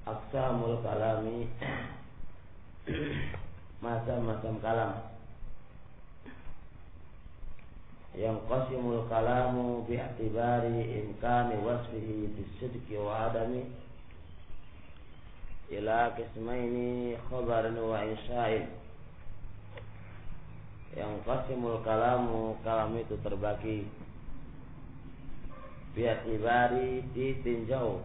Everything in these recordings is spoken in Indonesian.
Aqsamul kalami, macam-macam kalam. Yang qasimul kalamu bi'tibari imkani wasfihi bisidqi wa adami ila qismaini khabarin wa insya'in. Yang qasimul kalamu, kalam itu terbagi bi'tibari, ditinjau,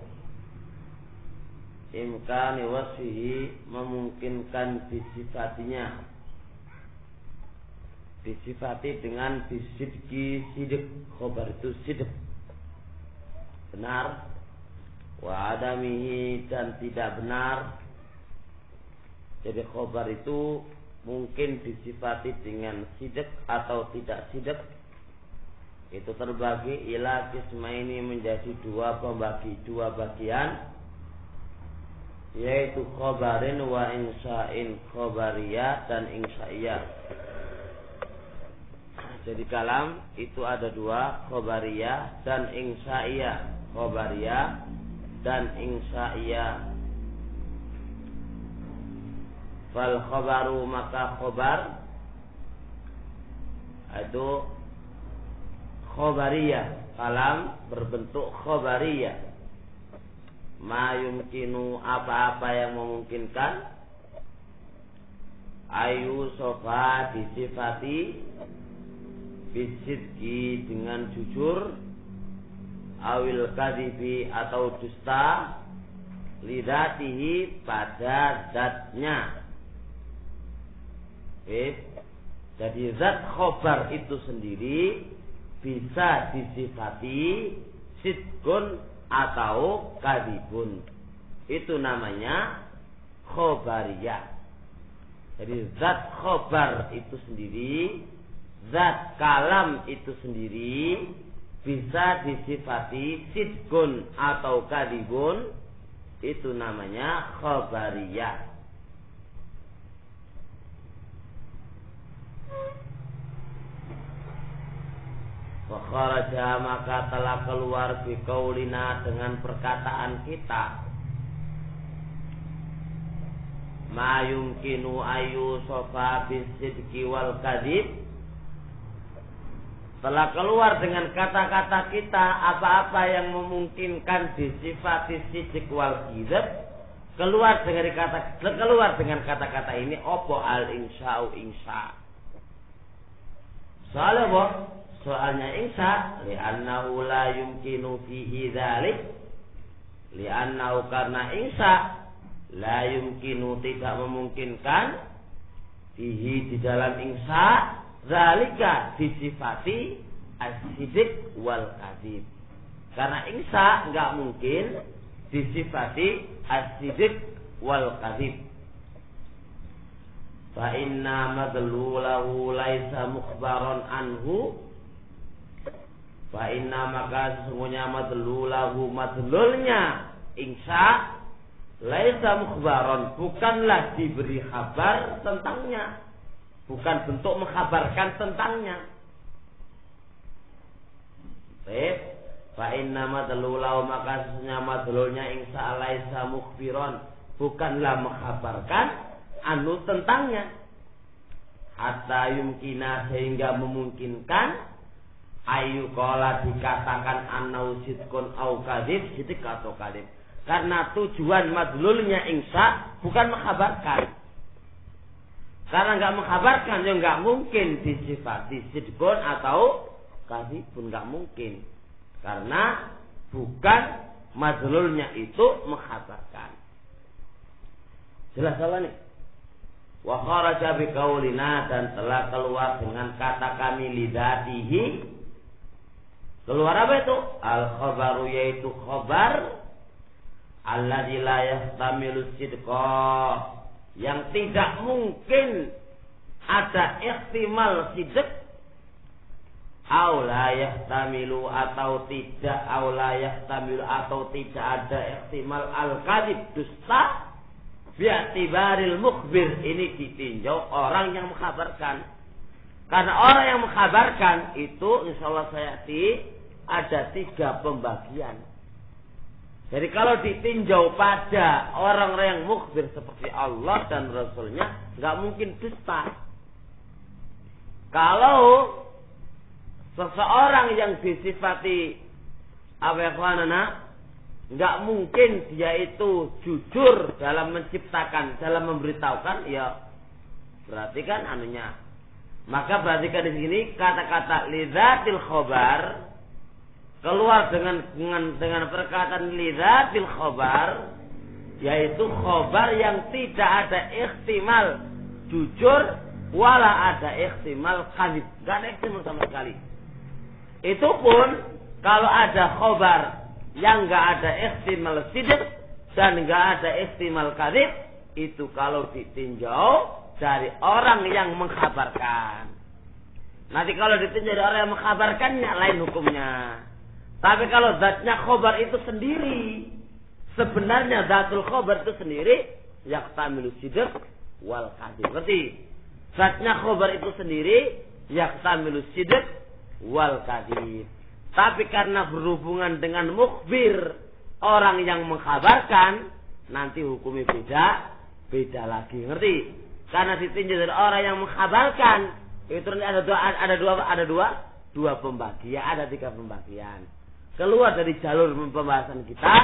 imkani wasfihi, memungkinkan disifatinya, disifati dengan bisidqi, sidik. Khobar itu sidik, benar. Wa adamihi, dan tidak benar. Jadi khobar itu mungkin disifati dengan sidik atau tidak sidik. Itu terbagi ila qismaini, menjadi dua bagian, yaitu khobarin wa insya'in, khobariyah dan insya'iyah. Jadi kalam itu ada dua, khobariyah dan insya'iyah. Khobariyah dan insya'iyah. Fal khobaru, maka khobar itu khobariyah, kalam berbentuk khobariyah. Ma yumkinu, apa-apa yang memungkinkan, ayu sofa, disifati, bisidqi, dengan jujur, awil kadibi, atau dusta, lidatihi, pada zatnya. Jadi zat khobar itu sendiri bisa disifati sidqun atau kadibun. Itu namanya khobariyah. Jadi zat khobar itu sendiri, zat kalam itu sendiri bisa disifati sidqun atau kadibun. Itu namanya khobariyah. Wa kharaja, maka telah keluar bi qaulina, dengan perkataan kita, ma yumkinu ayu sofa bisidqi wal kadib. Telah keluar dengan kata-kata kita apa-apa yang memungkinkan disifati sidq wal kadzib. Keluar dengan kata-kata ini opo al insya'u, insya. Soalnya apa? Soalnya insya, li'annahu la yumkinu fihi dzalik. Li'annahu, karena insya, la yumkinu, tidak memungkinkan, fihi, di dalam insya, dzalika, disifati as-sidq wal kadzib. Karena insya enggak mungkin disifati as-sidq wal kadzib. Fa inna madlulahu laisa mukhbaran anhu. Fa inna, maka sesungguhnya madlulahu, madlulnya insya, laisa mukhbaran, bukanlah diberi kabar tentangnya, bukan bentuk mengkabarkan tentangnya. Baik. Fa inna madlulahu, maka sesungguhnya madlulnya insya, laisa mukhbiran, bukanlah mengkabarkan anu tentangnya. Hatta yumkina, sehingga memungkinkan, ayu qala, dikatakan annau sidqun au kadzib, sidq atau kadzib. Karena tujuan madlulnya insya bukan mengkhabarkan. Karena enggak mengkhabarkan, ya enggak mungkin disifati sidqun atau kadzib pun enggak mungkin. Karena bukan madlulnya itu mengkhabarkan. Jelas salah nih. Wa kharaja bi qaulina, dan telah keluar dengan kata kami lidatihi. Keluar apa itu? Al-khabaru, yaitu khabar alladzi la yahtamilu sidqa, yang tidak mungkin ada ihtimal sidq, au la yahtamilu, atau tidak, au la yahtamilu, atau tidak ada ihtimal al-kadzib, dusta, bi'tibaril mukhbir. Ini ditinjau orang yang mengkhabarkan. Karena orang yang mengkhabarkan itu insyaallah sayati ada 3 pembagian. Jadi kalau ditinjau pada orang-orang yang mukhbir seperti Allah dan Rasulnya, nggak mungkin dusta. Kalau seseorang yang disifati nggak mungkin dia itu jujur dalam menciptakan, dalam memberitahukan, ya berarti kan anunya. Maka perhatikan di sini kata-kata lidzatil khobar keluar dengan perkataan lidzatil khobar, yaitu khobar yang tidak ada ihtimal jujur wala ada ihtimal kadzib, enggak ada ihtimal sama sekali. Itu pun kalau ada khobar yang enggak ada ihtimal sidq dan enggak ada ihtimal kadzib, itu kalau ditinjau dari orang yang mengkhabarkan. Nanti kalau ditinjau dari orang yang mengkhabarkannya lain hukumnya. Tapi kalau zatnya khobar itu sendiri, sebenarnya zatul khobar itu sendiri yahtamilu sidq wal kadzib. Berarti zatnya khobar itu sendiri yahtamilu sidq wal kadzib. Tapi karena berhubungan dengan mukhbir, orang yang mengkhabarkan, nanti hukumnya beda lagi. Ngerti? Karena ditinjau dari orang yang mengkhabarkan, itu ada dua pembagian, ada 3 pembagian. Keluar dari jalur pembahasan kita,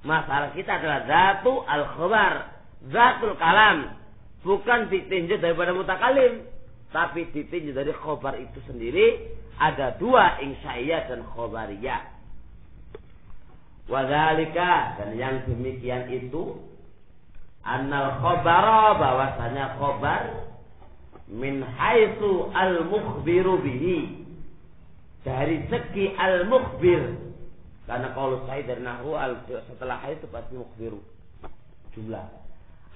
masalah kita adalah zatu al-khobar, zatul kalam. Bukan ditinjau daripada mutakalim, tapi ditinjau dari khobar itu sendiri. Ada 2, insya'iyah dan khobariyah. Wadhalika, dan yang demikian itu, annal khobara, bahwasanya khobar min haitsu al-mukhbiru bihi, dari segi al-mukhbir. Karena kalau saya dari nahwu setelah itu pasti mukhbiru jumlah.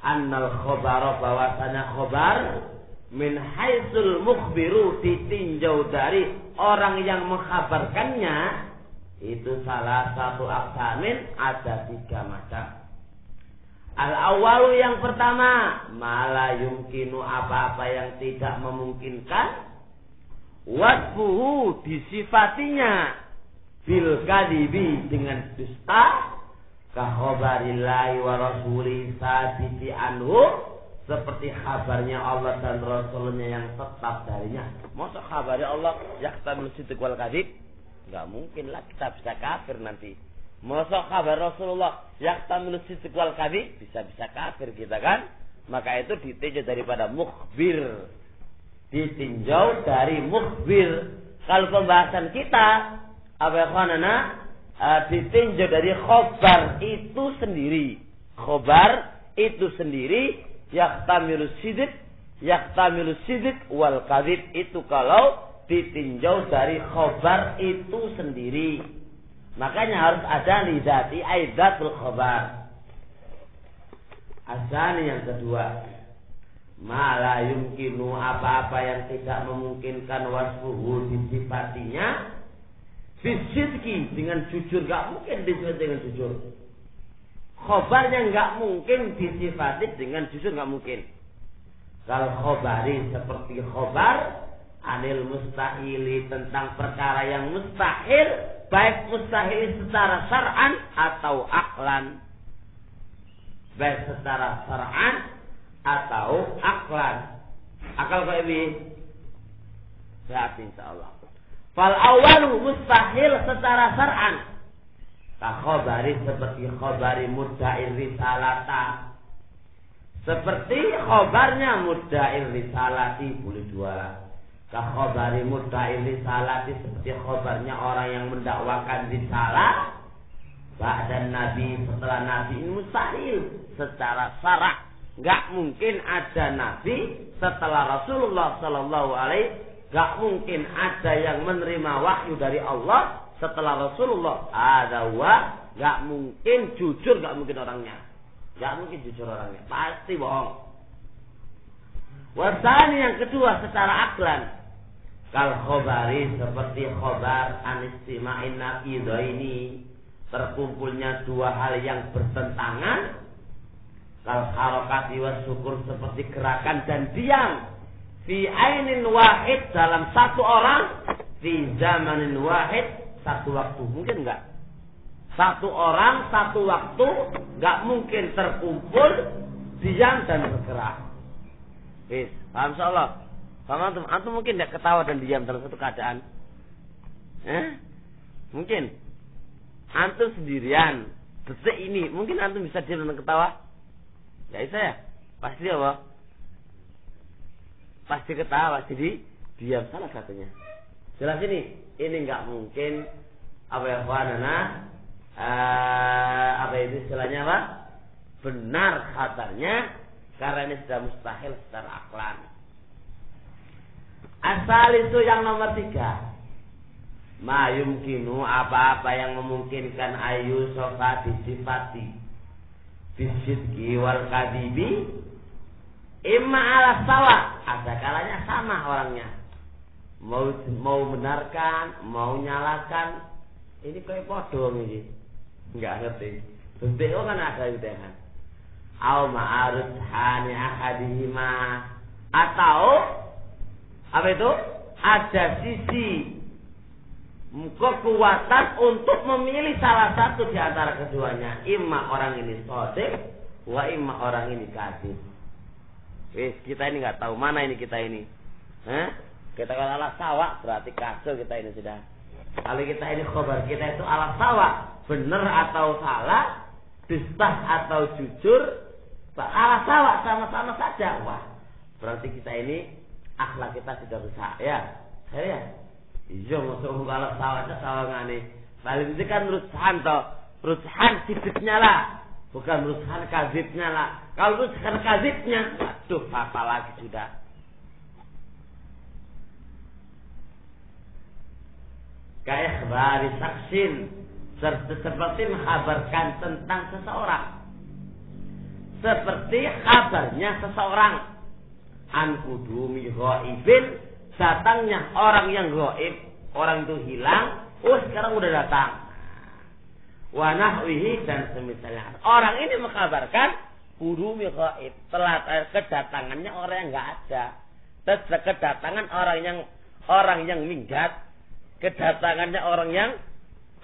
Annal khobara, bahwasanya khobar min haitsul mukhbiru, ditinjau dari orang yang mengkhabarkannya, itu salah satu aqsamin, ada 3 macam. Al-awwalu, yang pertama, mala yumkinu, apa-apa yang tidak memungkinkan, wasfuhu, disifatinya bil kadibi, dengan dusta, ka khabarillahi wa rasulihi sabiti anhu, seperti kabarnya Allah dan Rasulnya yang tetap darinya. Masa kabarnya Allah yahtamilu sidq wal kadzib? Enggak mungkin lah, kita bisa kafir nanti. Masa kabar Rasulullah yahtamilu sidq wal kadzib? Bisa-bisa kafir kita kan? Maka itu ditinjau daripada mukhbir. Ditinjau dari mukhbir. Kalau pembahasan kita ditinjau dari khobar itu sendiri. Khobar itu sendiri yahtamilu sidq wal kadzib, itu kalau ditinjau dari khobar itu sendiri. Makanya harus ada lidati aidatul khobar. Asani, yang kedua, ma la yumkinu, apa-apa yang tidak memungkinkan wasfuhu, disifatinya bisidqi, dengan jujur. Gak mungkin disifati dengan jujur. Khobarnya gak mungkin disifati dengan jujur, gak mungkin. Kalau khobari seperti khobar anil mustahili, tentang perkara yang mustahil, baik mustahil secara syar'an atau aklan. Baik secara syar'an atau aklan. Akal kok ini? Sehat insyaallah. Fal awalu mustahil secara syar'an. Ka khobari, seperti khobari mudda'ir risalata. Seperti khobarnya mudda'ir risalati, boleh 2. Ka khobari mudda'ir risalati, seperti khobarnya orang yang mendakwakan risalah ba'da nabi, setelah nabi. Ini mustahil secara syara'. Enggak mungkin ada nabi setelah Rasulullah sallallahu alaihi. Gak mungkin ada yang menerima wahyu dari Allah setelah Rasulullah. Ada gak mungkin jujur, gak mungkin orangnya. Gak mungkin jujur orangnya, pasti bohong. Wasani, yang kedua, secara aklan. Kal khobari, seperti khobar anistima'in naqidaini, terkumpulnya 2 hal yang bertentangan. Kal harokati wa syukur, seperti gerakan dan diam. Fi ainin wahid, dalam satu orang. fi zamanin wahid, satu waktu. Mungkin enggak? Satu orang, satu waktu enggak mungkin terkumpul, diam dan bergerak. Wis, paham insyaallah. Paham antum? Antum mungkin enggak ketawa dan diam dalam satu keadaan? Mungkin. Antum sendirian, detik ini, mungkin antum bisa diam dan ketawa? Ya bisa ya? Pasti apa? Pasti ketawa, jadi diam, salah satunya. Jelas ini enggak mungkin. Apa ya kawanana? Apa itu istilahnya apa? Benar khabarnya, karena ini sudah mustahil secara aklan. Asal itu yang nomor 3. Ma yumkinu, apa-apa yang memungkinkan ayu sofa disifati bisidqi wal kadibi imma ala sawa, ada kalanya sama orangnya, mau benarkan, mau nyalakan, ini kayak podo ini, enggak ngerti. Bentuk kan ada gitu kan. Au ma'arud hani ahadihima, atau apa itu? Ada sisi kekuatan untuk memilih salah satu di antara keduanya. Imma orang ini shadiq, wa imma orang ini kadzib. Wis, kita ini nggak tahu mana ini kita ini. Kita kalau ala sawa berarti kasul kita ini sudah. Kalau kita ini khabar kita itu ala sawa, benar atau salah, dusta atau jujur, ala sawa sama-sama saja. Wah, berarti kita ini akhlak kita sudah rusak ya. Ya. Iya, masuk kalau sawahnya sawangane. Paling itu kan rushan toh. Rushan sidiknya lah, bukan rushan kadzibnya lah. Kalau rushan kadzibnya, aduh apa lagi sudah. Kayak khabari saksin, seperti menghabarkan tentang seseorang. Seperti kabarnya seseorang. An kudumi ghaibin, datangnya orang yang gaib, orang itu hilang, sekarang udah datang. Wa nahwihi, dan semisalnya. Orang ini mengkabarkan kudumi gaib, telah kedatangannya orang yang enggak ada. Kedatangan orang yang minggat, kedatangannya orang yang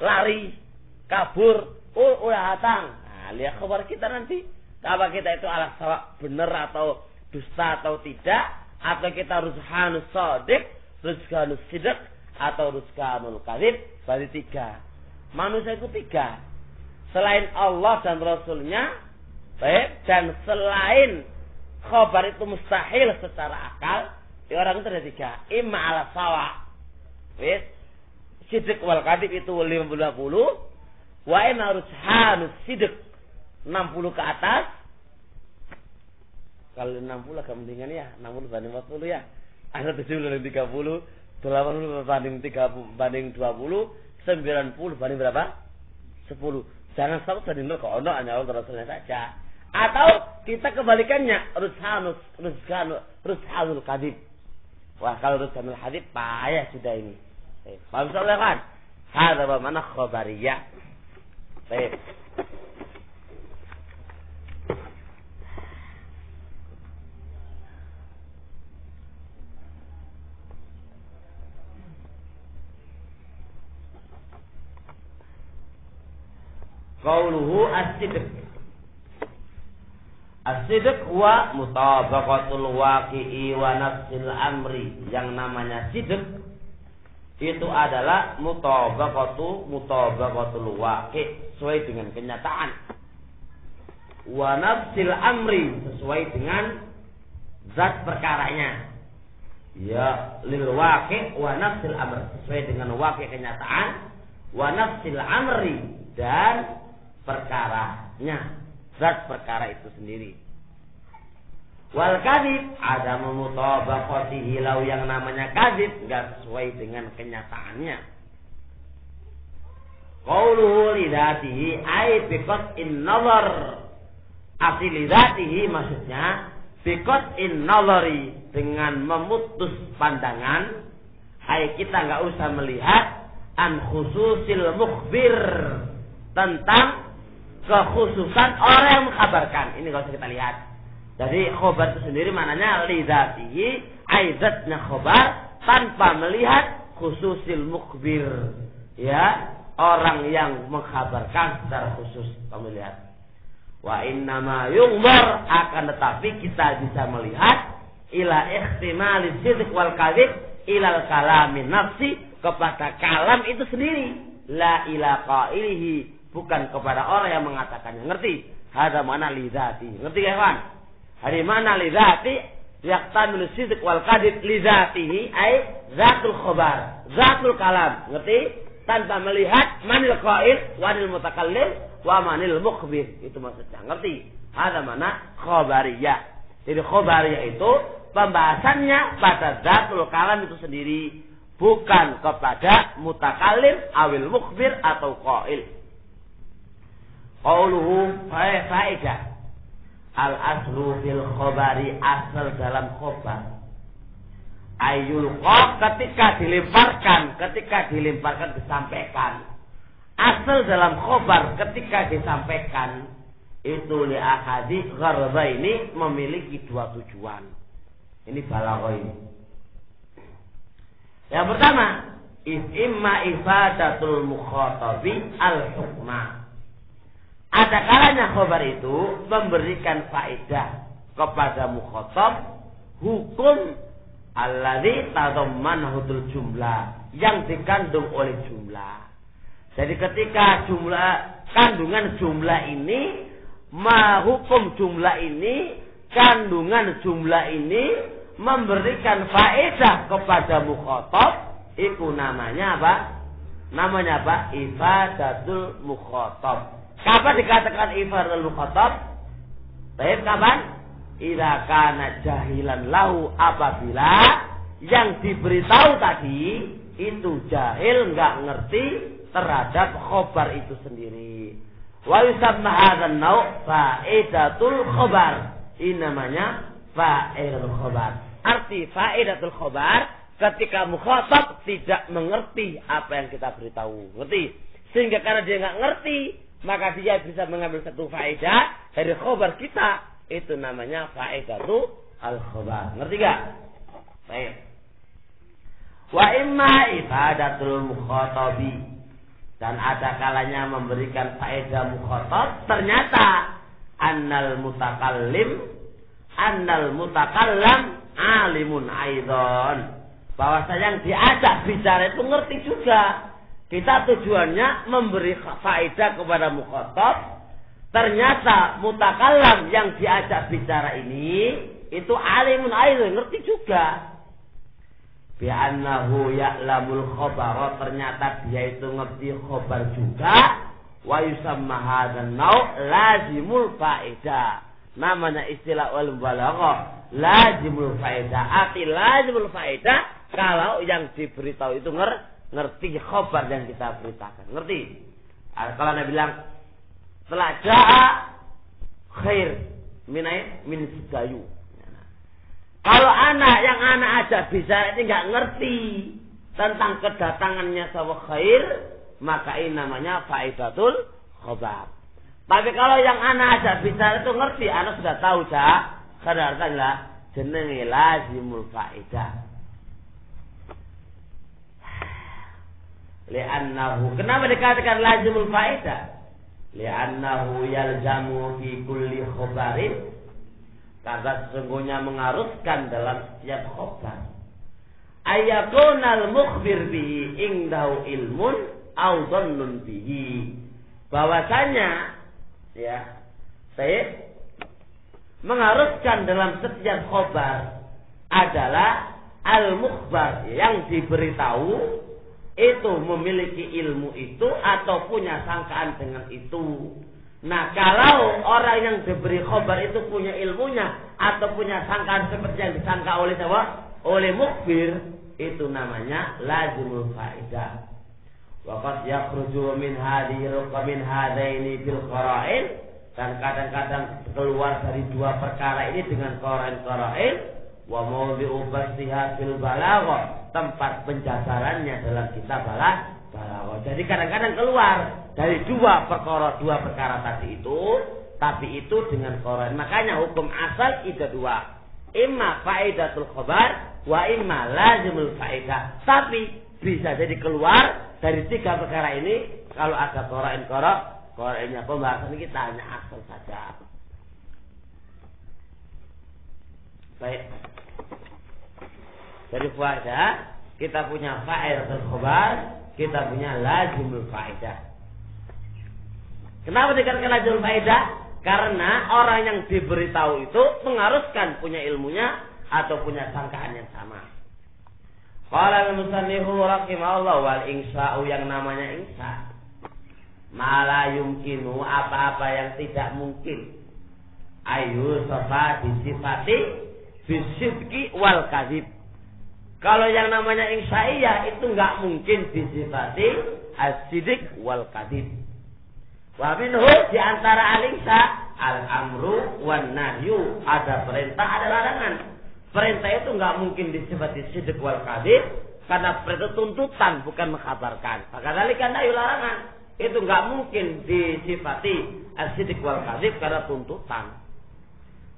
lari, kabur, udah datang. Nah, lihat kabar kita nanti, kabar kita itu ala sawa, benar atau dusta atau tidak, atau kita rushanus shadiq, rushanus sidq, atau rushanul kadzib. Berarti 3. Manusia itu 3. Selain Allah dan Rasulnya, baik, dan selain khabar itu mustahil secara akal, orang itu ada 3. Imma ala sawa, wis, sidq wal kadzib itu 50-50, wa imma rushanus sidq 60 ke atas. Kalau 60 agak mendingan ya, 60 banding 40 ya. Ada 70 banding 30, 80 banding 30 banding 20, 90 banding berapa? 10. Jangan 100 banding 0, kok ono hanya Allah Rasulnya saja. Atau kita kebalikannya, rushanul kadzib. Wah, kalau rushanul kadzib payah sudah ini. Paham soalnya kan? Hadza wa mana khabariyah. Baik. Qauluhu as-sidq. As-sidq wa mutabaqatul waqi'i wa nafsil amri. Yang namanya sidq itu adalah mutabaqatul waqi', sesuai dengan kenyataan. Wa nafsil amri, sesuai dengan zat perkaranya. Ya, lil waqi' wa nafsil amri, sesuai dengan waqi' kenyataan, wa nafsil amri, dan perkaranya, zat perkara itu sendiri. Wal kadzib ada mutabaqatihi, lau yang namanya kadzib enggak sesuai dengan kenyataannya. Qauluhu lidatihi ay biqat'in nazar. Asli lidatihi maksudnya biqat'in nazari, dengan memutus pandangan. Ay kita enggak usah melihat an khususil mukhbir, tentang kekhususan orang yang mengkabarkan. Ini enggak usah kita lihat. Jadi khobar itu sendiri maknanya lidatihi, aizatnya khobar, tanpa melihat khususil mukhbir, ya, orang yang mengkhabarkan secara khusus. Kamu lihat, wa innama yungbar, akan tetapi kita bisa melihat ila ihtimali sidq wal kadhib ilal kalamin nafsi, kepada kalam itu sendiri, la ila qailihi, bukan kepada orang yang mengatakannya. Ngerti? Hada mana lidzati. Ngerti ya kawan? Hari mana lidzati yaqtamilu sidq wal kadhib lidzatihi ay zatul khabar, zatul kalam. Ngerti? Tanpa melihat manil qail wanil mutakallim wa manil mukhbir. Itu maksudnya. Ngerti? Hada mana khabariyah. Jadi khabariyah itu pembahasannya pada zatul kalam itu sendiri, bukan kepada mutakallim awil mukhbir atau qail. Qauluhu fa'idah. Al-aslu fil khabari, asal dalam khabar. Ayulqa, ketika dilemparkan disampaikan. Asal dalam khabar ketika disampaikan itu li ahadi gharba, ini memiliki dua tujuan. Ini balaghah ini. Yang pertama, imma ifadatul mukhatabi al-hukma. Ada kalanya khabar itu memberikan faedah kepada mukhatab hukum alladzi tadammanahul jumlah, yang dikandung oleh jumlah. Jadi ketika kandungan jumlah ini, hukum jumlah ini, kandungan jumlah ini memberikan faedah kepada mukhatab, itu namanya apa? Namanya apa? Ifadatul mukhatab. Kapan dikatakan ifadatul mukhatab? Baik, kapan? Idza kana jahilan lahu, apabila yang diberitahu tadi itu jahil, enggak ngerti terhadap khabar itu sendiri. Wa yusamma hadzal nau' faedatul khabar. Ini namanya faedatul khabar. Arti faedatul khabar ketika mukhatab tidak mengerti apa yang kita beritahu. Ngerti? Sehingga karena dia enggak ngerti, maka dia bisa mengambil satu faedah dari khabar kita. Itu namanya faedatul al-khabar. Ngerti enggak? Baik. Wa imma ifadatul mukhatabi, dan ada kalanya memberikan faedah mukhatab, ternyata annal mutakallam alimun aidon, bahwasanya yang diajak bicara itu ngerti juga. Kita tujuannya memberi faedah kepada mukhatab, ternyata mutakallam yang diajak bicara ini itu alimun aidon, ngerti juga. Bi'annahu ya'lamul khabar, ternyata dia itu ngerti khabar juga. Wa yusamma hadzal nau' lazimul faedah. Namanya istilah ulum balaghah lazimul faedah. Arti lazimul faedah kalau yang diberitahu itu ngerti khabar yang kita beritakan. Ngerti? Kalau Nabi bilang telah ja'a khair min sidayu. Kalau yang anak aja bisa ini nggak ngerti tentang kedatangannya sawah khair, maka ini namanya faedatul khabar. Tapi kalau yang anak aja bisa itu ngerti, anak sudah tahu cah, sadarkanlah jenenge lazimul faedah. Li'annahu, kenapa dikatakan lazimul faedah? Li'annahu yalzamu fi kulli khabarin, karena sesungguhnya mengharuskan dalam setiap khabar ayakunal mukhbir bihi indahu ilmun au dhannun bihi, bahwasanya ya, saya mengharuskan dalam setiap khabar adalah al-mukhbar, yang diberitahu itu memiliki ilmu itu atau punya sangkaan dengan itu. Nah, kalau orang yang diberi khabar itu punya ilmunya atau punya sangkaan seperti yang disangka oleh siapa? Oleh mukhbir, itu namanya lazimul faedah. Wa qad yakhruju min hadaini bil qara'in, dan kadang-kadang keluar dari dua perkara ini dengan qara'in. Wa mawdi'u bastiha fil balaghah, tempat penjabarannya dalam kitab balaghah. Jadi kadang-kadang keluar dari dua perkara tadi itu, tapi itu dengan qara'in. Makanya hukum asal itu dua, imma faedatul khabar wa imma lazimul faedah. Tapi bisa jadi keluar dari 3 perkara ini kalau ada korainnya. Pembahasan kita hanya asal saja. Baik. Dari faedah kita punya faedah khobar, kita punya lazimul faedah. Kenapa dikatakan lazimul faedah? Karena orang yang diberitahu itu mengharuskan punya ilmunya atau punya sangkaan yang sama. Qala al-musannifu rahimahullah wal insa'u, yang namanya insya' mala yumkinu, apa-apa yang tidak mungkin, ayu sofa disifati bisidqi wal kadhib. Kalau yang namanya insya'iyah itu enggak mungkin disifati as-sidq wal kadhib. Wa minhu, di antara al-insya al-amru wan nahyu, ada perintah ada larangan. Perintah itu enggak mungkin disifati sidq wal kadhib karena perintah tuntutan bukan mengkhabarkan. Padahal kan nahyu larangan itu enggak mungkin disifati as-sidq wal kadhib karena tuntutan.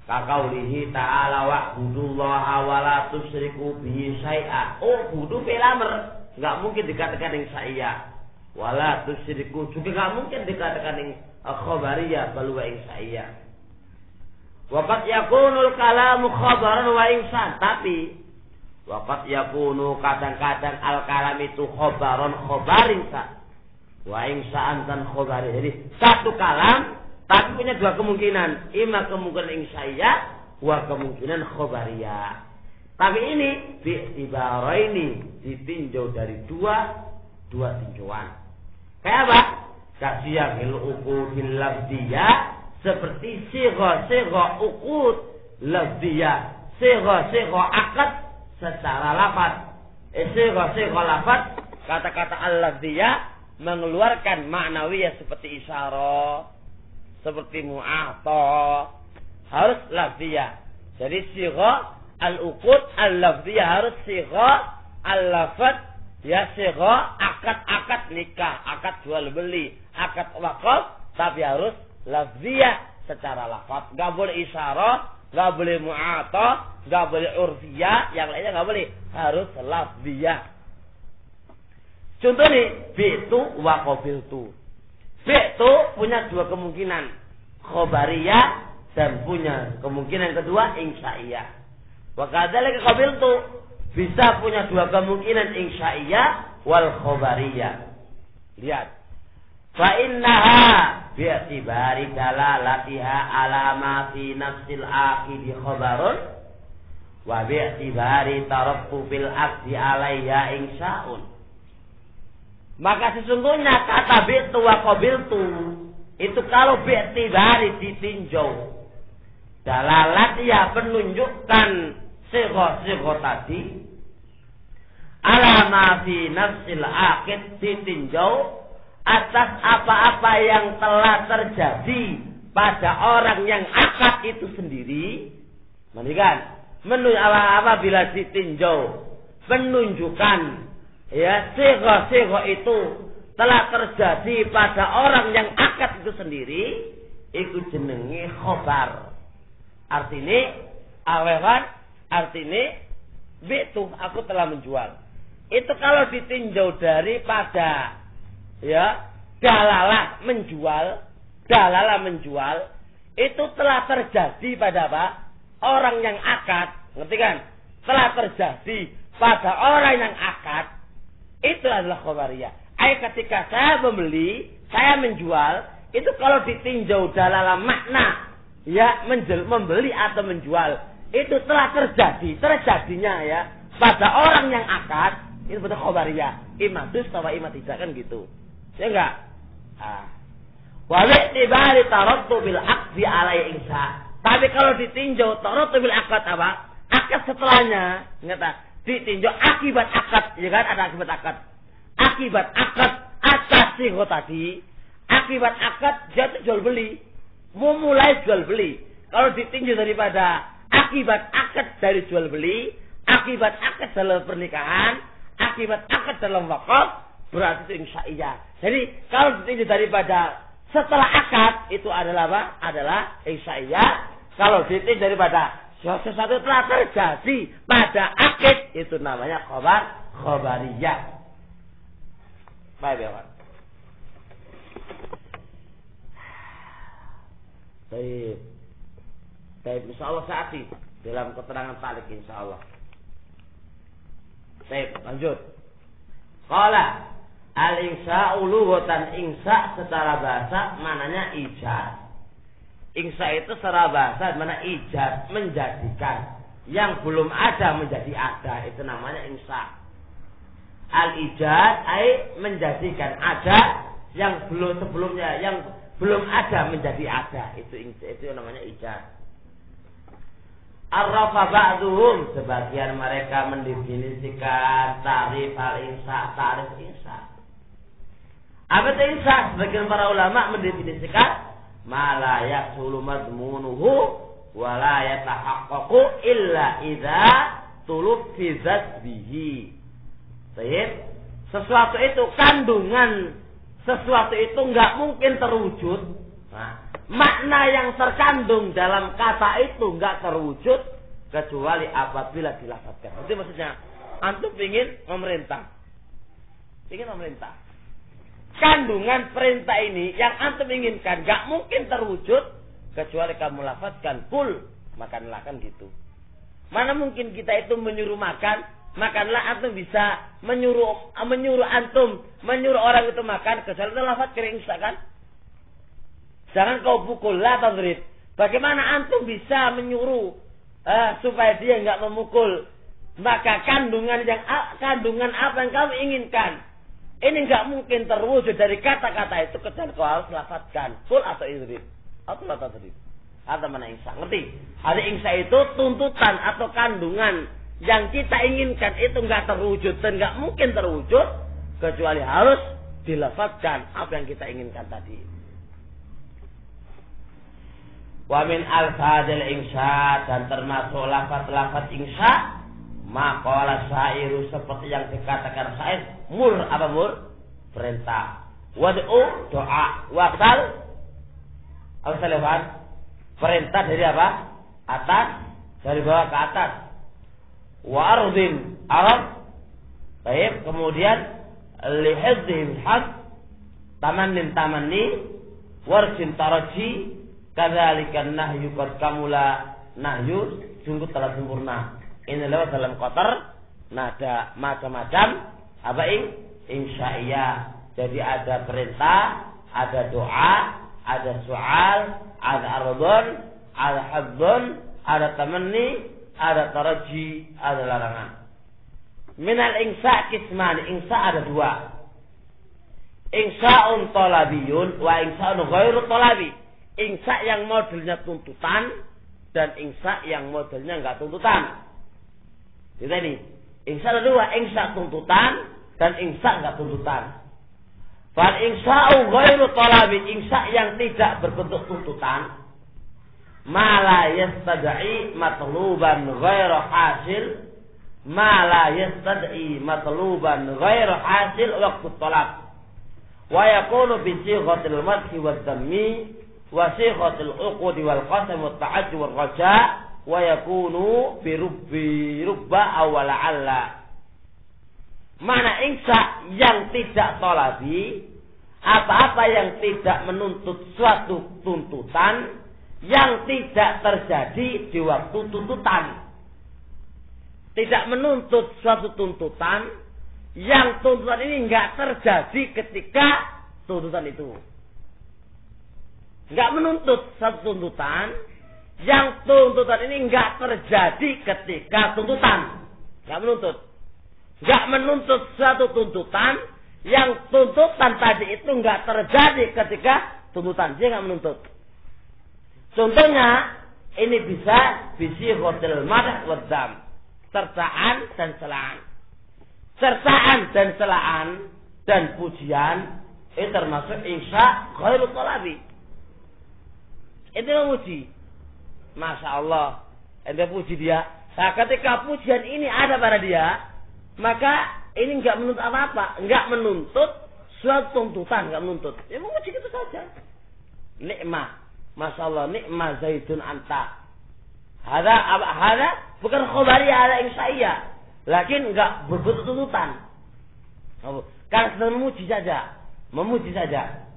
Kaqaulihi ta'ala wa'budullaha wa la tusyriku bihi syai'a. Oh, budu pelamar enggak mungkin dikatakan insya'iyah. Wala tusyriku juga enggak mungkin dikatakan khabariyah bal wa insya'iyah. Waqad yakunul kalamu khabaran wa insan, tapi waqad yakunu kadang-kadang al-kalam itu khabaran khabarin sa wa insaan dan khabari. Jadi satu kalam tapi punya 2 kemungkinan, ima kemungkinan insya'iyah wa kemungkinan khabariyah. Tapi ini bi'tibaraini, ditinjau dari dua tinjauan. Kayak apa? Kasiyahil uqudil lafdiyah, seperti sigha uqud lafdiyah, sigha akad secara lafaz. Sigha lafaz, kata-kata al-lafdiyah mengeluarkan maknawiyah seperti isyarah, seperti mu'ata, harus lafdiyah. Jadi sigha al-uqud al-lafdiyah harus sigha al-lafaz, ya sigha akad nikah, akad jual beli, akad wakaf, tapi harus lafziyah secara lafaz. Enggak boleh isyarah, enggak boleh mu'ata, enggak boleh urfiyah, yang lainnya enggak boleh, harus lafziyah. Contoh nih, bi'tu wa qabiltu. Bi'tu punya 2 kemungkinan, khabariyah dan punya kemungkinan kedua insya'iyah. Wa kadzalika qabiltu bisa punya 2 kemungkinan insya'iyah wal khabariyah. Lihat. Fa innaha bi'tibari dalalatiha ala ma fi nafsil aqidi khabarun wa bi'tibari tarakkubil aqdi alaiha insya'un. Maka sesungguhnya kata bi'tu wa qabiltu itu kalau bi'tibari ditinjau dalalatiha penunjukkan sigha tadi ala ma fi nafsil aqid, ditinjau atas apa-apa yang telah terjadi pada orang yang akad itu sendiri. Menikan apa bila ditinjau penunjukan ya sigha itu telah terjadi pada orang yang akad itu sendiri, itu jenenge khobar. Artinya bi'tu, aku telah menjual. Itu kalau ditinjau daripada ya dalalah menjual itu telah terjadi pada apa? Orang yang akad, ngerti kan? Telah terjadi pada orang yang akad, itu adalah khabariyah. Ketika saya membeli, saya menjual, itu kalau ditinjau dalalah makna ya membeli atau menjual, itu telah terjadinya ya pada orang yang akad, itu betul khabariyah. Ima dusta wa ima tidak, kan gitu. Ya enggak? Wa bi'tibari tarattu bil aqdi alai insya. Tapi kalau ditinjau tarattu bil aqd apa? Akad setelahnya, ingat ditinjau akibat akad, ya kan, ada akibat akad. Akibat akad atas sigha tadi, akibat akad jatuh jual beli, memulai jual beli. Kalau ditinjau daripada akibat akad dari jual beli, akibat akad dalam pernikahan, akibat akad dalam wakaf, berarti itu insya'iyah. Jadi kalau ditinjau daripada setelah akad, itu adalah apa? Adalah insya'iyah. Kalau ditinjau daripada sesuatu telah terjadi pada akad, itu namanya khabariyah. Baik ya, Pak. Baik, insyaallah saati dalam keterangan talik insyaallah. Baik, lanjut. Qala al-insa'u lughatan, insya secara bahasa mananya ijaz. Insya itu secara bahasa mana ijaz, menjadikan yang belum ada menjadi ada, itu namanya insya. Al-ijaz ai menjadikan ada yang belum sebelumnya, yang belum ada menjadi ada, itu namanya ijaz. Arrafa ba'duhum, sebagian mereka mendefinisikan tarif al-insya, tarif insya. Apa itu insya? Sebagian para ulama mendefinisikan ma la yahsulu madmunuhu wa la yatahaqqaqu illa idza tuluffizat bihi. Baik, sesuatu itu kandungan, sesuatu itu enggak mungkin terwujud. Nah, makna yang terkandung dalam kata itu enggak terwujud kecuali apabila dilafadzkan. Itu maksudnya, antum ingin memerintah. Ingin memerintah. Kandungan perintah ini yang antum inginkan enggak mungkin terwujud kecuali kamu lafadzkan kul, makanlah, kan gitu. Mana mungkin kita itu menyuruh makan, makanlah, antum bisa menyuruh antum, menyuruh orang itu makan kecuali itu lafaz kering kan? Jangan kau pukul, la tadrib. Bagaimana antum bisa menyuruh supaya dia enggak memukul? Maka kandungan apa yang kamu inginkan ini enggak mungkin terwujud dari kata-kata itu kecuali kau harus lafazkan kul atau idrib atau la tadrib. Ada mana insya? Ngerti? Ada insya itu tuntutan atau kandungan yang kita inginkan itu enggak terwujud dan enggak mungkin terwujud kecuali harus dilafazkan apa yang kita inginkan tadi. Wa min al-fadil insya, dan termasuk lafaz-lafaz insya maqala syairu, seperti yang dikatakan syair, mur, apa mur? Perintah. Wad'u, doa. Wasal, apa salafan? Perintah dari apa? Atas, dari bawah ke atas. Wa ardin, arab. Baik, kemudian lihadzihim had, tamannin tamanni, warjin taraji, kadzalikan nahyu qad kamula, nahyu sungguh telah sempurna. Ini lewat dalam kotor nada macam-macam apa insya'iyah. Jadi ada perintah, ada doa, ada soal, ada ardun, ada haddun, ada tamanni, ada taraji, ada larangan. Minal insya' kisman, insya' ada dua. Insya'un talabiyun wa insya'un ghairu talabi. Insya' yang modelnya tuntutan dan insya' yang modelnya enggak tuntutan. Jadi ini, insya' ada dua, insya' tuntutan dan insya' enggak tuntutan. Fal insya'u ghairu talabi, insya' yang tidak berbentuk tuntutan, ma la yastad'i matluban ghairu hasil, ma la yastad'i matluban ghairu hasil waqtu talab. Wa yakunu bi sighatil madhi wad dhammi wa sighatil uqud wal qasam wat ta'ajjub wal raja, wa yakunu bi rubba aw la'alla. Mana insya yang tidak tolabi, apa-apa yang tidak menuntut suatu tuntutan yang tidak terjadi di waktu tuntutan. Tidak menuntut suatu tuntutan yang tuntutan ini enggak terjadi ketika tuntutan itu. Enggak menuntut suatu tuntutan yang tuntutan ini enggak terjadi ketika tuntutan. Enggak menuntut. Enggak menuntut suatu tuntutan yang tuntutan tadi itu enggak terjadi ketika tuntutan. Dia enggak menuntut. Contohnya ini bisa bisi hotel madah wadam, cercaan dan celaan. Cercaan dan celaan dan pujian itu termasuk insya ghairu talabi. Itu memuji. Masya Allah, ente puji dia. Nah, ketika pujian ini ada pada dia, maka ini enggak menuntut apa-apa, enggak menuntut suatu tuntutan, enggak menuntut. Ya memuji itu saja. Nikmah, masya Allah, nikmah zaidun anta. Hada bukan khobariyah, ada insya'iyah, lakin enggak berbentuk tuntutan. Karena sedang memuji saja.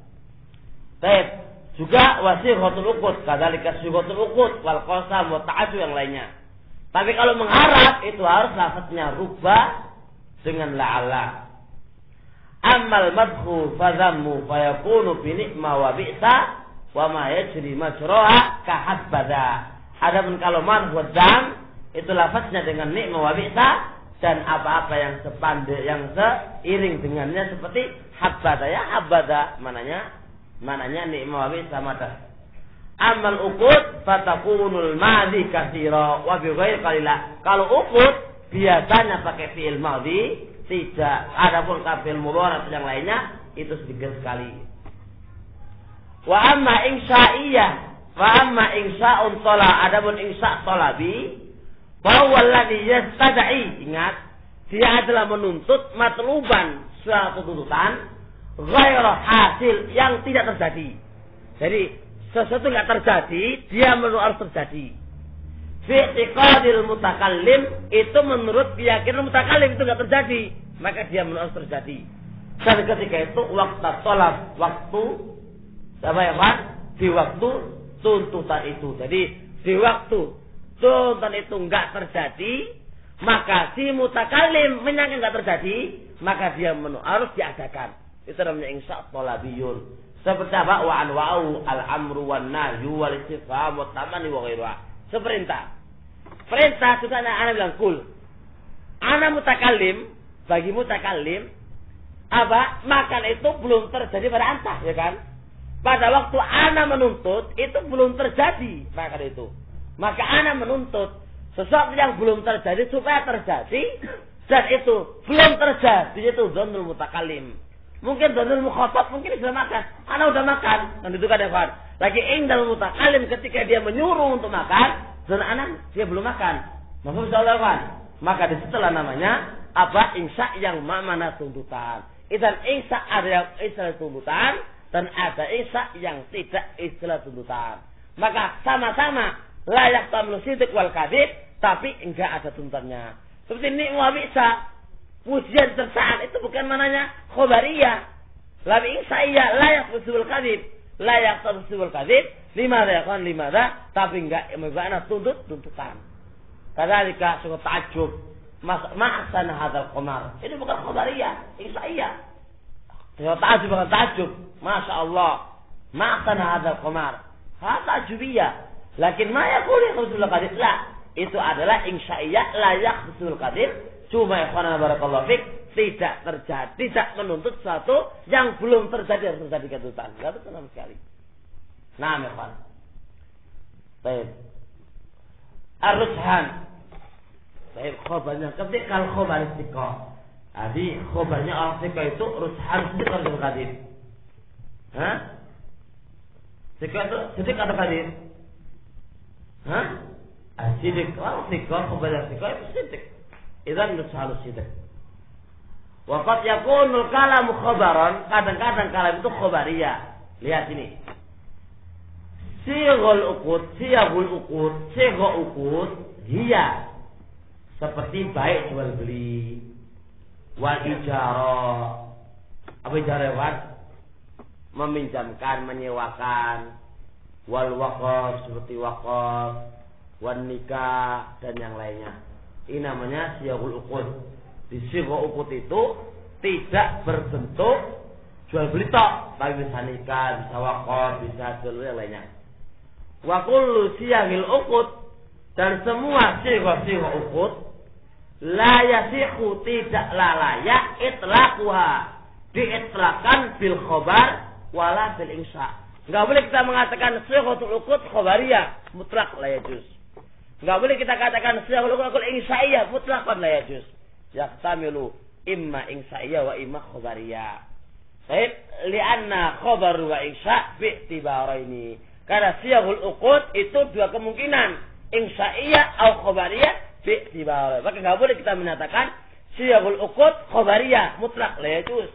Baik, juga wasighatul uqud, kadzalika sighatul uqud wal qasam wa ta'atu yang lainnya. Tapi kalau mengharap itu harus lafaznya rubba dengan la'alla. Amal madhu fadhammu fayakunu bi ni'ma wa bi'sa wa ma yajri majraha ka habada. Adapun kalau madhu dzam itu lafaznya dengan ni'ma wa bi'sa dan apa-apa yang seiring dengannya seperti habada. Ya habada mananya ni'ma wa bi'sa mata. Amal uqud fatakunul madhi katsira wa bi ghairi qalila. Kalau uqud biasanya pakai fi'il madhi, tidak. Adapun fi'il mudhari yang lainnya itu sedikit sekali. Wa amma insya'un thala, adapun insya' talabi bahwa alladhi yastad'i, ingat, dia adalah menuntut matluban, suatu tuntutan ghairu hasil, yang tidak terjadi. Jadi sesuatu tidak terjadi, dia harus terjadi. Fi i'tiqadil mutakallim, itu menurut keyakinan mutakallim itu tidak terjadi, maka dia harus terjadi. Dan ketika itu waktu tolak, waktu apa ya Pak? Di waktu tuntutan itu. Jadi di waktu tuntutan itu enggak terjadi, maka si mutakallim menyangka enggak terjadi, maka dia harus diadakan. Itu namanya insya' talabiyun. Seperti apa? Wa anwa'u al-amru wan nahyu wal istifham wa tamani wa ghairuha. Seperintah. Perintah itu ana bilang kul. Ana mutakallim, bagi mutakallim apa? Makan itu belum terjadi pada anta, ya kan? Pada waktu ana menuntut itu belum terjadi makan itu. Maka ana menuntut sesuatu yang belum terjadi supaya terjadi, dan itu belum terjadi, itu dzannul mutakallim. Mungkin dzannul mukhatab mungkin sudah makan. Ana udah makan. Dan itu kan Evan. Lagi indal mutakallim ketika dia menyuruh untuk makan, dan anak dia belum makan. Maka insyaallah Evan. Maka disitulah namanya apa? Insya yang mana tuntutan. Dan insya ada yang istilah tuntutan, dan ada insya yang tidak istilah tuntutan. Maka sama-sama layak tamlu sidq wal kadzib, tapi enggak ada tuntutannya. Seperti ni'ma bisa. Pujian tersaat itu bukan mananya khobariyah. Labi insya layak besul kadib, layak besul kadib. Limada, tapi enggak memang tuntutan. Kadzalika suka ta'ajjub. Ma'san hadzal qamar. Ini bukan khobariyah, insya. Suka ta'ajjub bukan ta'ajjub. Masya Allah. Ma'san hadzal qamar. Ta'ajjubiyah. Lakin ma yaqulu besul kadib. La, itu adalah insya'iyah layak besul kadib. Cuma ikhwan barakallahu fik, tidak terjadi, tidak menuntut sesuatu yang belum terjadi harus terjadi tuntutan. Enggak betul sama sekali. Nah, ikhwan. Baik. Ar-rujhan. Baik, khabarnya ketika khabar istiqah. Jadi khabarnya orang istiqah itu rujhan istiqah atau kadhib? Hah? Istiqah itu istiqah atau kadhib? Hah? Asidik. Orang istiqah, khabar istiqah itu istiqah. Idzan harus sidq. Wa qad yakunul kalamu khabaran, kadang-kadang kalam itu khabariyah. Lihat ini. Sighul uqud, hiya seperti baik jual beli. Wal ijarah. Apa ijarah Wan? Meminjamkan, menyewakan. Wal waqaf seperti waqaf, wan nikah dan yang lainnya. Ini namanya siyaghul uqud. Di siyaghul uqud itu tidak berbentuk jual beli tok, tapi bisa nikah, bisa waqaf, bisa jual beli yang lainnya. Wa kullu siyaghil uqud, dan semua siyaghul uqud la yasihu, tidaklah layak itlaquha, diitlaqkan bil khabar wala bil insya. Enggak boleh kita mengatakan siyaghul uqud khabariyah mutlak la yajuz. Enggak boleh kita katakan siyaghul uqud insya'iyah mutlaqan la yajuz. Yahtamilu imma insya'iyah wa imma khabariyah. Baik, li'anna khabar wa insya' bi'tibaraini. Karena siyaghul uqud itu dua kemungkinan, insya'iyah atau khabariyah bi'tibaraini. Maka enggak boleh kita menyatakan siyaghul uqud khabariyah mutlaq la yajuz.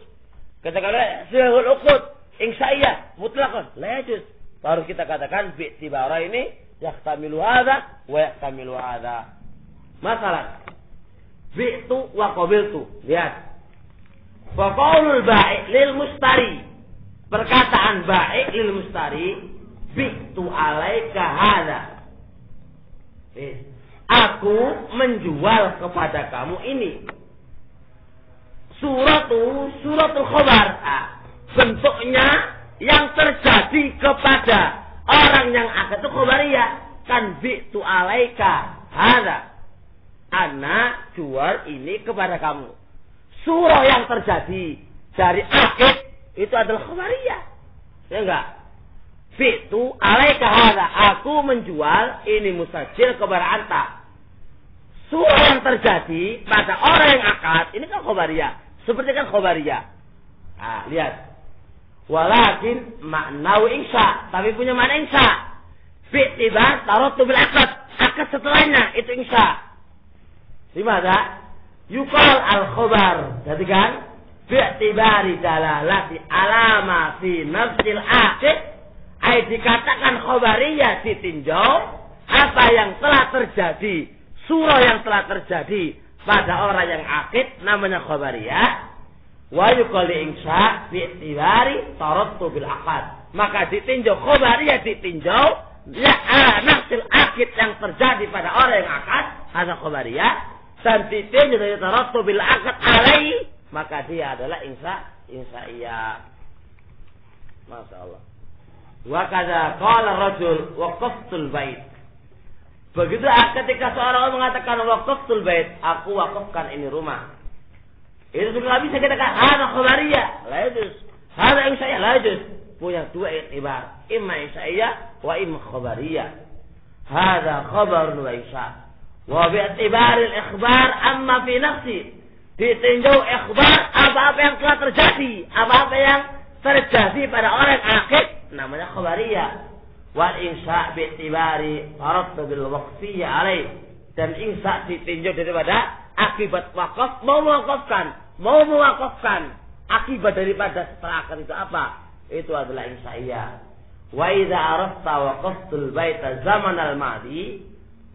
Katakanlah siyaghul uqud insya'iyah mutlaqan la yajuz. Baru kita katakan bi'tibaraini yahtamilu hadza wa yahtamilu hadza. Masalah bi'tu wa qabiltu. Lihat. Fa qaulul bai' lil mustari. Perkataan bai' lil mustari, bi'tu alaika hadza. Aku menjual kepada kamu ini. Suratul khabar. Bentuknya yang terjadi kepada orang yang akad itu khabariyah. Kan bi'tu alaika hadza. Ana jual ini kepada kamu. Surah yang terjadi dari akad itu adalah khabariyah. Ya enggak? Bi'tu alaika hadza. Aku menjual ini musajil kepada anta. Surah yang terjadi pada orang yang akad ini kan khabariyah. Seperti kan khabariyah. Nah, lihat. Walakin maknau insya, tapi punya makna insya. Bi'tibar tarotu bil akad. Akad setelahnya itu insya. Dimana? Yukal al-khabar. Jadi kan? Bi'tibari dalalati alama fi nafsil akid. Dikatakan khabariyah ditinjau apa yang telah terjadi. Surah yang telah terjadi pada orang yang akid namanya khabariyah. Wa yuqali insya bi'tibari tarattu bil aqad. Maka ditinjau khabariyah ditinjau ya nafsil akid yang terjadi pada orang yang akad ada khabariyah dan ditinjau dari tarattu bil aqad alai, maka dia adalah insa'iyah. Masyaallah. Wa kadza qala rajul waqaftul bait. Begitu ketika seorang orang mengatakan waqaftul bait, aku wakafkan ini rumah. Itu juga bisa kita katakan hada khabariyah, la yajuz. Hada insa'iyah, la yajuz. Punya dua iktibar, imma insa'iyah wa imma khabariyah. Hada khabarun wa insya'. Wa bi'tibari al-ikhbar amma fi nafsi. Ditinjau ikhbar apa-apa yang telah terjadi, apa-apa yang terjadi pada orang akid namanya khabariyah. Wal insya' bi'tibari tarattu bil waqfiyya alaih. Dan insya' ditinjau daripada akibat wakaf, mau mewakafkan akibat daripada setelah akad itu apa? Itu adalah insa'iyah. Wa idza arafta waqaftul baita zaman al-madi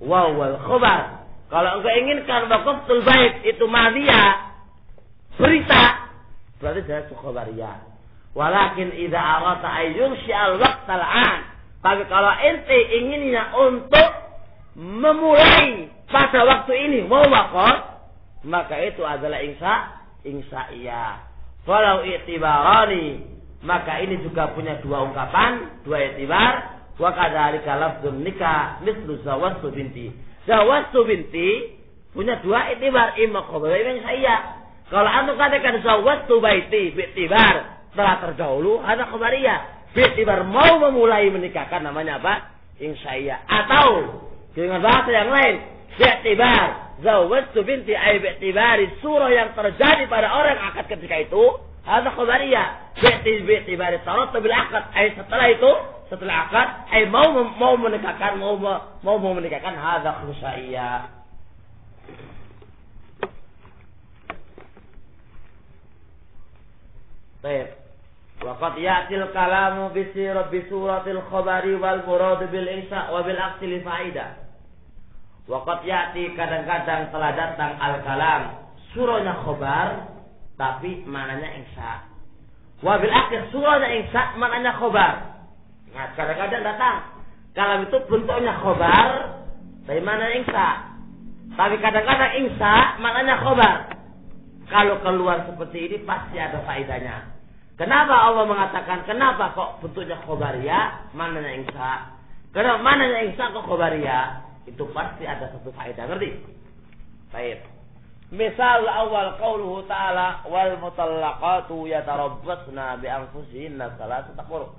wa wal khabar. Kalau engkau inginkan waqaftul bait itu madiyah, berita, berarti dia khabariyah. Walakin idza arata ayyurshi al-waqt al-an. Tapi kalau ente inginnya untuk memulai pada waktu ini mau wakaf, maka itu adalah insa'iyah. Walau i'tibarani, maka ini juga punya dua ungkapan, dua i'tibar. Wa kadzalika lafdzun nikah mithlu zawwastu binti. Zawwastu binti punya dua i'tibar, imma khabar imma insa'iyah. Kalau antum katakan zawwastu baiti bi'tibar telah terdahulu, ada khabariyah. Bi'tibar mau memulai menikahkan namanya apa? Insa'iyah. Atau dengan bahasa yang lain, bi'tibar zawwajtu binti ay bi'tibari surah yang terjadi pada orang akad ketika itu, ada khabariyah. Bi'tibari tarattu bil akad ay setelah itu, setelah akad ay mau menikahkan mau menikahkan hadza insa'iyah. Baik. Waqad ya'til kalamu bi suratil khabari wal murad bil insya' wa bil aqsi li fa'idah. Waqad ya'ti kadang-kadang telah datang al-kalam surahnya khabar tapi maknanya insya'. Wa bil aqsi surahnya insya' maknanya khabar. Nah, kadang-kadang datang kalam itu bentuknya khabar tapi maknanya insya'. Tapi kadang-kadang insya' maknanya khabar. Kalau keluar seperti ini pasti ada faedahnya. Kenapa Allah mengatakan kenapa kok bentuknya khobariyah, mananya insya? Karena mananya insya kok khobariyah, itu pasti ada satu faedah, ngerti? Baik. Misal awal qauluhu ta'ala wal mutallaqatu yatarabbasna bi anfusihinna salasata quru.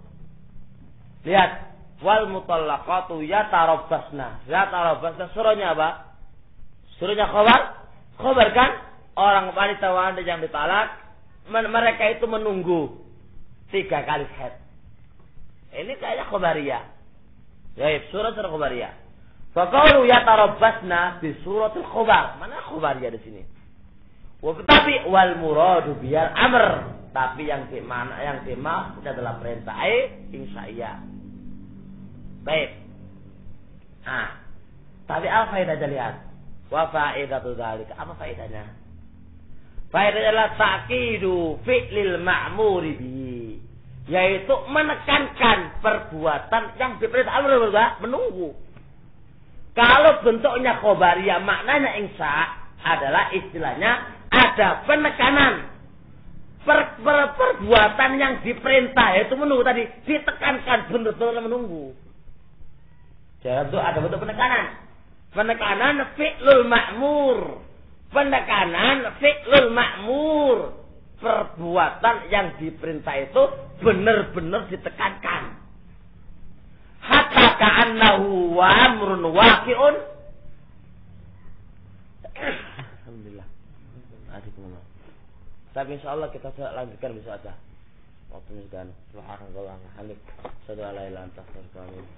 Lihat, wal mutallaqatu yatarabbasna. Yatarabbasna surahnya apa? Surahnya khabar? Khabar kan? Orang wanita yang ditalak mereka itu menunggu 3 kali haid. Ini kayak khabariyah. Ya, surah khabariyah. Fa qaulu yatarabbasna bi suratil khabar. Mana khabariyah di sini? Tapi wal muradu bil amr. Tapi yang dimaksud adalah perintah insa'iyah. Baik. Tapi apa faedahnya lihat? Wa faedatu dzalika. Apa faedahnya? Faedahnya adalah takidu fi'lil ma'muri bihi, yaitu menekankan perbuatan yang diperintah Allah menunggu. Kalau bentuknya khobariyah, maknanya insya adalah istilahnya ada penekanan perbuatan yang diperintah, yaitu menunggu tadi ditekankan benar-benar menunggu. Jadi itu ada bentuk penekanan fi'lul ma'mur, penekanan fi'lul ma'mur, perbuatan yang diperintah itu benar-benar ditekankan. Hatta ka'annahu wa amrun waqi'un. Alhamdulillah. Tapi insyaallah kita lanjutkan besok aja. Waktunya sudah. Subhanallah wa bihamdihi. Asyhadu an la ilaha illa anta astaghfiruka wa atubu ilaik.